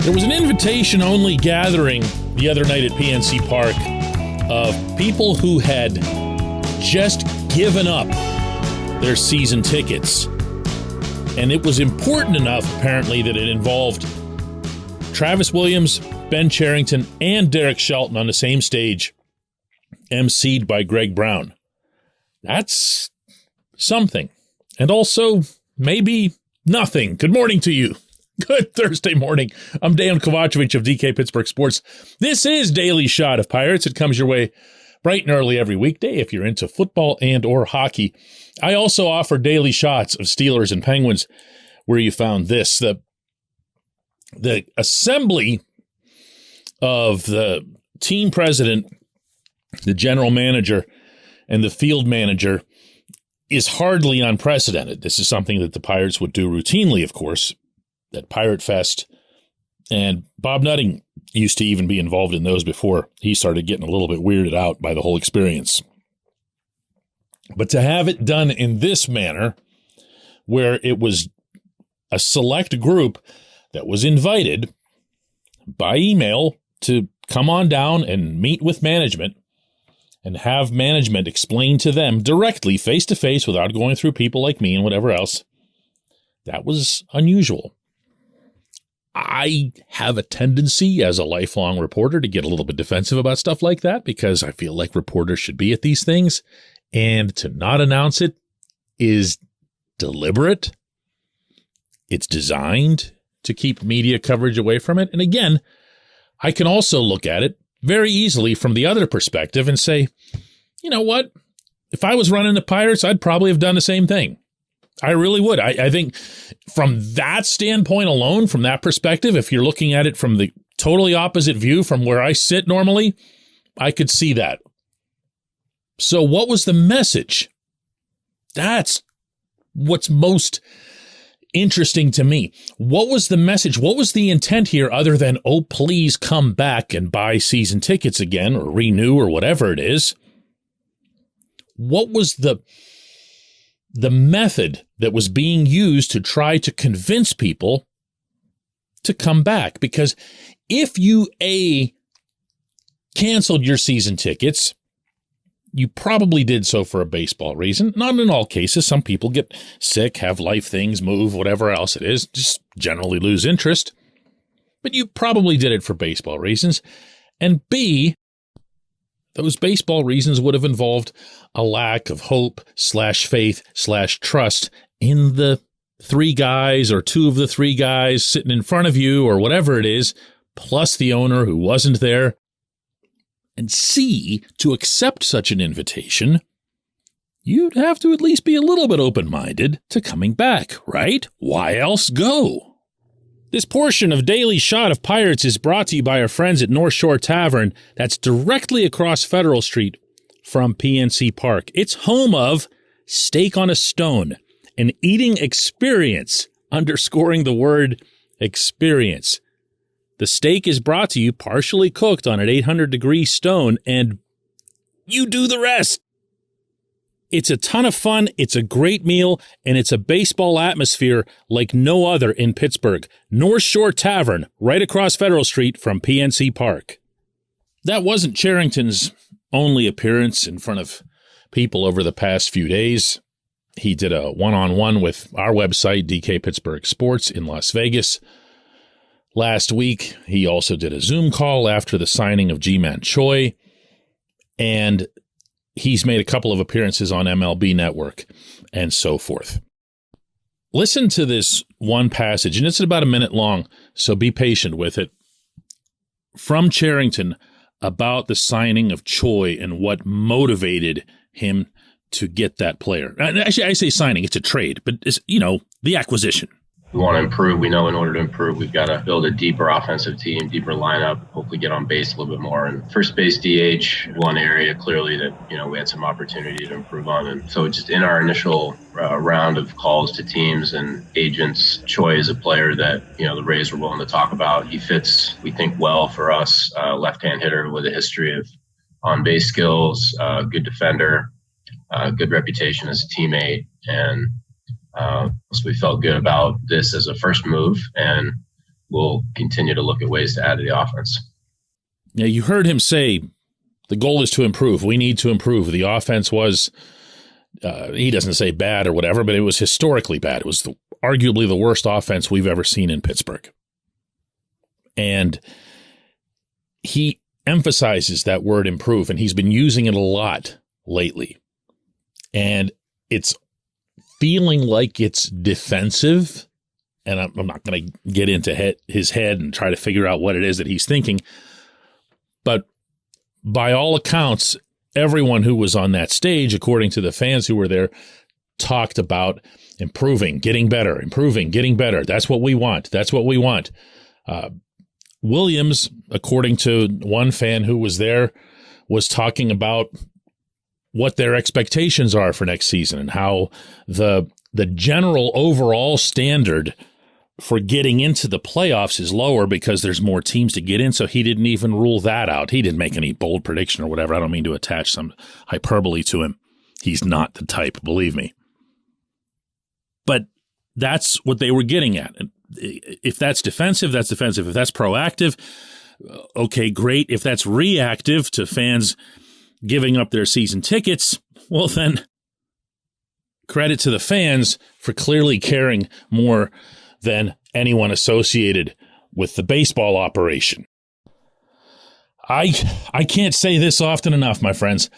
There was an invitation-only gathering the other night at PNC Park of people who had just given up their season tickets. And it was important enough, apparently, that it involved Travis Williams, Ben Cherington, and Derek Shelton on the same stage, emceed by Greg Brown. That's something. And also, maybe nothing. Good morning to you. Good Thursday morning. I'm Dejan Kovacevic of DK Pittsburgh Sports. This is Daily Shot of Pirates. It comes your way bright and early every weekday if you're into football and or hockey. I also offer daily shots of Steelers and Penguins where you found this. The assembly of the team president, the general manager, and the field manager is hardly unprecedented. This is something that the Pirates would do routinely, of course, at Pirate Fest. And Bob Nutting used to even be involved in those before he started getting a little bit weirded out by the whole experience. But to have it done in this manner, where it was a select group that was invited by email to come on down and meet with management and have management explain to them directly, face-to-face, without going through people like me and whatever else, that was unusual. I have a tendency as a lifelong reporter to get a little bit defensive about stuff like that because I feel like reporters should be at these things, and to not announce it is deliberate. It's designed to keep media coverage away from it. And again, I can also look at it very easily from the other perspective and say, you know what? If I was running the Pirates, I'd probably have done the same thing. I really would. I think from that standpoint alone, from that perspective, if you're looking at it from the totally opposite view from where I sit normally, I could see that. So what was the message? That's what's most interesting to me. What was the message? What was the intent here other than, oh, please come back and buy season tickets again or renew or whatever it is? What was the method that was being used to try to convince people to come back? Because if you, canceled your season tickets, you probably did so for a baseball reason. Not in all cases. Some people get sick, have life things, move, whatever else it is, just generally lose interest. But you probably did it for baseball reasons. And B, those baseball reasons would have involved a lack of hope / faith / trust in the three guys or two of the three guys sitting in front of you or whatever it is, plus the owner who wasn't there. And C, to accept such an invitation, you'd have to at least be a little bit open-minded to coming back, right? Why else go? This portion of Daily Shot of Pirates is brought to you by our friends at North Shore Tavern that's directly across Federal Street from PNC Park. It's home of Steak on a Stone, an eating experience, underscoring the word experience. The steak is brought to you partially cooked on an 800-degree stone, and you do the rest. It's a ton of fun, it's a great meal, and it's a baseball atmosphere like no other in Pittsburgh. North Shore Tavern, right across Federal Street from PNC Park. That wasn't Cherington's only appearance in front of people over the past few days. He did a one-on-one with our website, DK Pittsburgh Sports, in Las Vegas. Last week, he also did a Zoom call after the signing of Ji-Man Choi, and he's made a couple of appearances on MLB Network and so forth. Listen to this one passage, and it's about a minute long, so be patient with it, from Cherington about the signing of Choi and what motivated him to get that player. Actually, I say signing, it's a trade, but it's, the acquisition. We want to improve. We know in order to improve, we've got to build a deeper offensive team, deeper lineup, hopefully get on base a little bit more. And first base DH, one area clearly that, we had some opportunity to improve on. And so just in our initial round of calls to teams and agents, Choi is a player that, the Rays were willing to talk about. He fits, we think, well for us, left-hand hitter with a history of on-base skills, good defender, good reputation as a teammate. And so we felt good about this as a first move. And we'll continue to look at ways to add to the offense. Yeah, you heard him say the goal is to improve. We need to improve. The offense was, he doesn't say bad or whatever, but it was historically bad. It was arguably the worst offense we've ever seen in Pittsburgh. And he emphasizes that word improve, and he's been using it a lot lately. And it's feeling like it's defensive. And I'm not going to get into his head and try to figure out what it is that he's thinking. But by all accounts, everyone who was on that stage, according to the fans who were there, talked about improving, getting better, improving, getting better. That's what we want. That's what we want. Williams, according to one fan who was there, was talking about what their expectations are for next season and how the general overall standard for getting into the playoffs is lower because there's more teams to get in. So he didn't even rule that out. He didn't make any bold prediction or whatever. I don't mean to attach some hyperbole to him. He's not the type, believe me. But that's what they were getting at. If that's defensive, that's defensive. If that's proactive, okay, great. If that's reactive to fans giving up their season tickets, well, then credit to the fans for clearly caring more than anyone associated with the baseball operation. I can't say this often enough, my friends.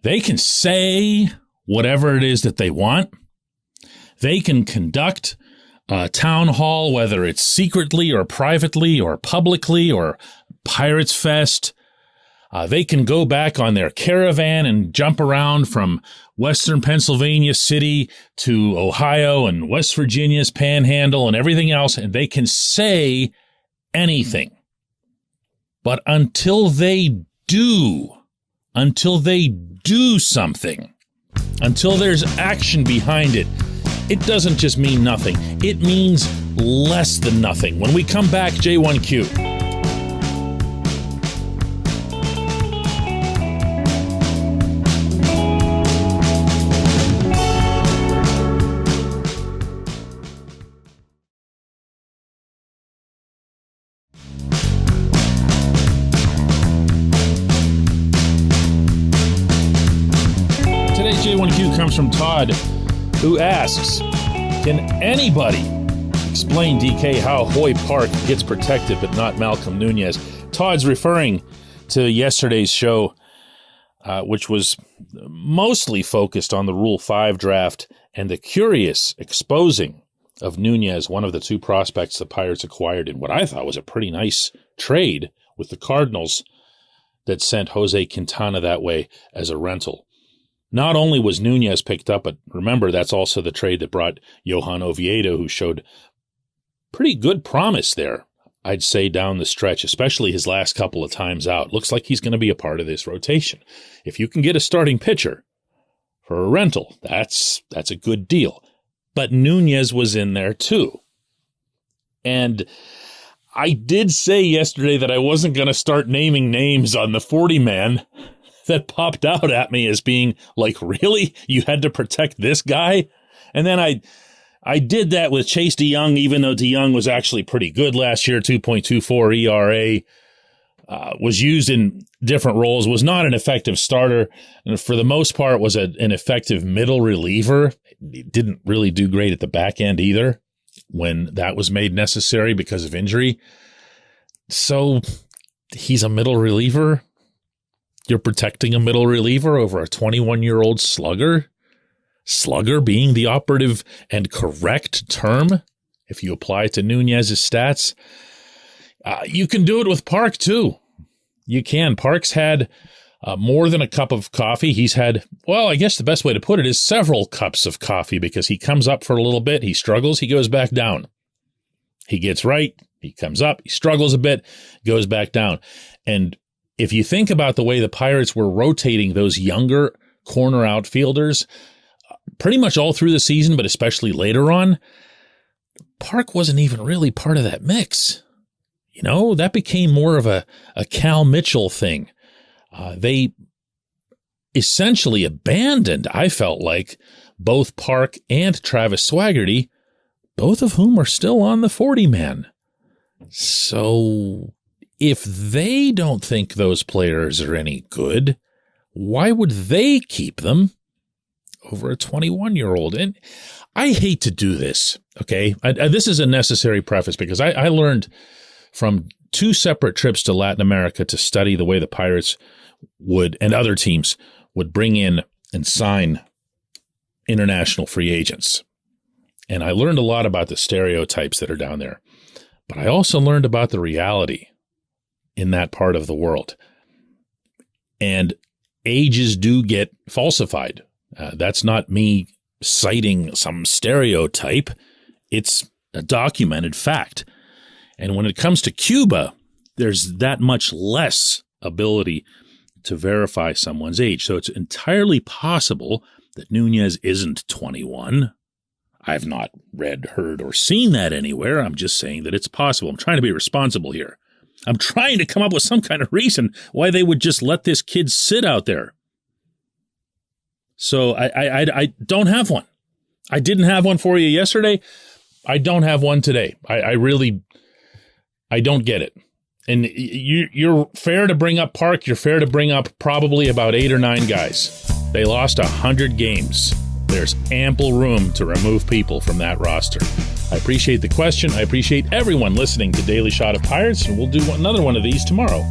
They can say whatever it is that they want. They can conduct a town hall, whether it's secretly or privately or publicly or Pirates Fest. They can go back on their caravan and jump around from western Pennsylvania City to Ohio and West Virginia's Panhandle and everything else, and they can say anything. But until they do something, until there's action behind it, it doesn't just mean nothing. It means less than nothing. When we come back, J1Q. Today's J1Q comes from Todd, who asks, can anybody explain, DK, how Hoy Park gets protected but not Malcolm Nunez? Todd's referring to yesterday's show, which was mostly focused on the Rule 5 draft and the curious exposing of Nunez, one of the two prospects the Pirates acquired in what I thought was a pretty nice trade with the Cardinals that sent Jose Quintana that way as a rental. Not only was Nunez picked up, but remember, that's also the trade that brought Johan Oviedo, who showed pretty good promise there, I'd say, down the stretch, especially his last couple of times out. Looks like he's going to be a part of this rotation. If you can get a starting pitcher for a rental, that's a good deal. But Nunez was in there too. And I did say yesterday that I wasn't going to start naming names on the 40-man. That popped out at me as being like, really? You had to protect this guy? And then I did that with Chase DeYoung, even though DeYoung was actually pretty good last year, 2.24 ERA, was used in different roles, was not an effective starter, and for the most part was an effective middle reliever. He didn't really do great at the back end either when that was made necessary because of injury. So he's a middle reliever. You're protecting a middle reliever over a 21-year-old slugger? Slugger being the operative and correct term, if you apply it to Nunez's stats. You can do it with Park, too. You can. Park's had more than a cup of coffee. He's had, well, I guess the best way to put it is several cups of coffee, because he comes up for a little bit, he struggles, he goes back down. He gets right, he comes up, he struggles a bit, goes back down. And if you think about the way the Pirates were rotating those younger corner outfielders pretty much all through the season, but especially later on, Park wasn't even really part of that mix. You know, that became more of a Cal Mitchell thing. They essentially abandoned, I felt like, both Park and Travis Swaggerty, both of whom are still on the 40-man. So if they don't think those players are any good, why would they keep them over a 21-year-old? And I hate to do this, okay? This is a necessary preface because I learned from 2 separate trips to Latin America to study the way the Pirates would, and other teams, would bring in and sign international free agents. And I learned a lot about the stereotypes that are down there. But I also learned about the reality in that part of the world. And ages do get falsified. That's not me citing some stereotype. It's a documented fact. And when it comes to Cuba, there's that much less ability to verify someone's age. So it's entirely possible that Nunez isn't 21. I've not read, heard, or seen that anywhere. I'm just saying that it's possible. I'm trying to be responsible here. I'm trying to come up with some kind of reason why they would just let this kid sit out there. So I don't have one. I didn't have one for you yesterday. I don't have one today. I don't get it. And you're fair to bring up Park. You're fair to bring up probably about 8 or 9 guys. They lost 100 games. There's ample room to remove people from that roster. I appreciate the question. I appreciate everyone listening to Daily Shot of Pirates, and we'll do another one of these tomorrow.